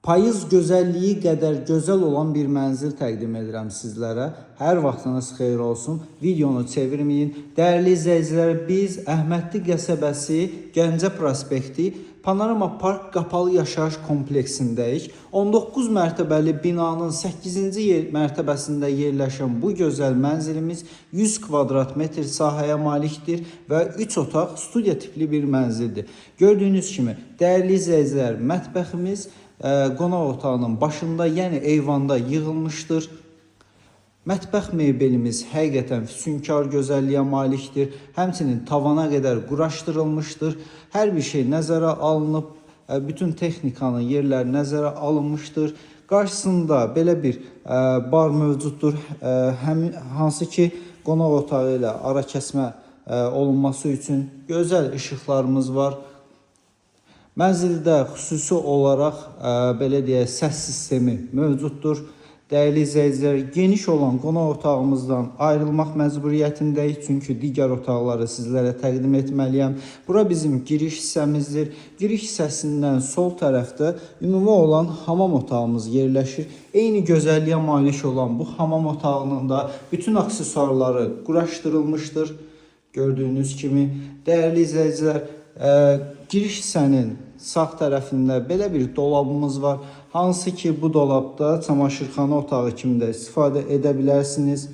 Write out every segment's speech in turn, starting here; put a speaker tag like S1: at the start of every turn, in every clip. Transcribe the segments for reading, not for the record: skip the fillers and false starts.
S1: Payız gözəlliyi qədər gözəl olan bir mənzil təqdim edirəm sizlərə. Hər vaxtınız xeyir olsun. Videonu çevirməyin. Dəyərli izləyicilər, biz Əhmədli qəsəbəsi Gəncə prospekti Panorama Park qapalı yaşayış kompleksindəyik. 19 mərtəbəli binanın 8-ci mərtəbəsində yerləşən bu gözəl mənzilimiz 100 kvadrat metr sahəyə malikdir və 3 otaq studiya tipli bir mənzildir. Gördüyünüz kimi, dəyərli izləyicilər, mətbəximiz qonaq otağının başında, yəni eyvanda yığılmışdır. Mətbəx mebelimiz həqiqətən füsunkar gözəlliyə malikdir. Həmçinin tavana qədər quraşdırılmışdır. Hər bir şey nəzərə alınıb, bütün texnikanın yerləri nəzərə alınmışdır. Qarşısında belə bir bar mövcuddur. Hansı ki, qonaq otağı ilə ara kəsmə olunması üçün gözəl işıqlarımız var. Mənzildə xüsusi olaraq belə deyək, səs sistemi mövcuddur. Dəyərli izləyicilər, geniş olan qonaq otağımızdan ayrılmaq məcburiyyətindəyik, çünki digər otaqları sizlərə təqdim etməliyəm. Bura bizim giriş hissəmizdir. Giriş hissəsindən sol tərəfdə ümumi olan hamam otağımız yerləşir. Eyni gözəlliyə malik olan bu hamam otağının da bütün aksesuarları quraşdırılmışdır. Gördüyünüz kimi, dəyərli izləyicilər, giriş hissənin sağ tərəfində belə bir dolabımız var. Hansı ki, bu dolabda çamaşırxana otağı kimi də istifadə edə bilərsiniz.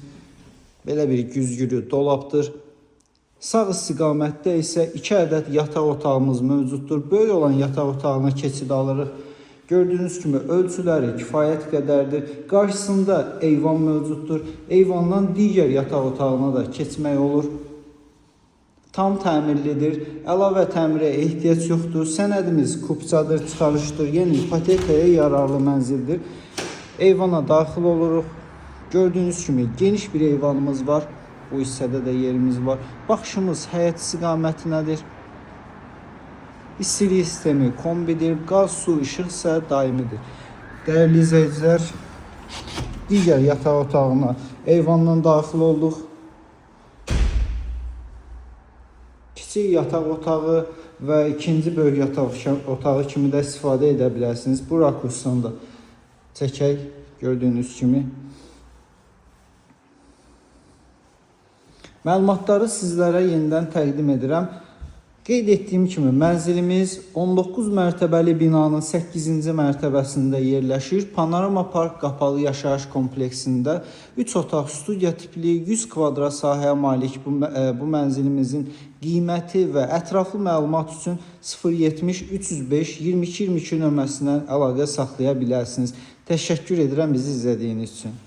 S1: Belə bir güzgülü dolabdır. Sağ istiqamətdə isə 2 ədəd yataq otağımız mövcuddur. Böyük olan yataq otağına keçid alırıq. Gördüyünüz kimi, ölçüləri kifayət qədərdir. Qarşısında eyvan mövcuddur. Eyvandan digər yataq otağına da keçmək olur. Tam təmirlidir. Əlavə təmirə ehtiyac yoxdur. Sənədimiz kupçadır, çıxarışdır. Yəni ipotekaya yararlı mənzildir. Eyvana daxil oluruq. Gördüyünüz kimi geniş bir eyvanımız var. Bu hissədə də yerimiz var. Baxışımız həyət istiqamətinədir. İstilik sistemi kombidir. Qaz, su, işıq isə daimidir. Dəyərli izləyicilər, digər yataq otağına eyvandan daxil olduq. Kiçik yataq otağı və ikinci böyük yataq otağı kimi də istifadə edə bilərsiniz. Bu rakursdan da çəkək, gördüyünüz kimi. Məlumatları sizlərə yenidən təqdim edirəm. Qeyd etdiyim kimi, mənzilimiz 19 mərtəbəli binanın 8-ci mərtəbəsində yerləşir. Panorama Park qapalı yaşayış kompleksində 3 otaq studiya tipli 100 kvadrat sahəyə malik bu mənzilimizin qiyməti və ətraflı məlumat üçün 070 305 22 22 nömrəsindən əlaqə saxlaya bilərsiniz. Təşəkkür edirəm bizi izlədiyiniz üçün.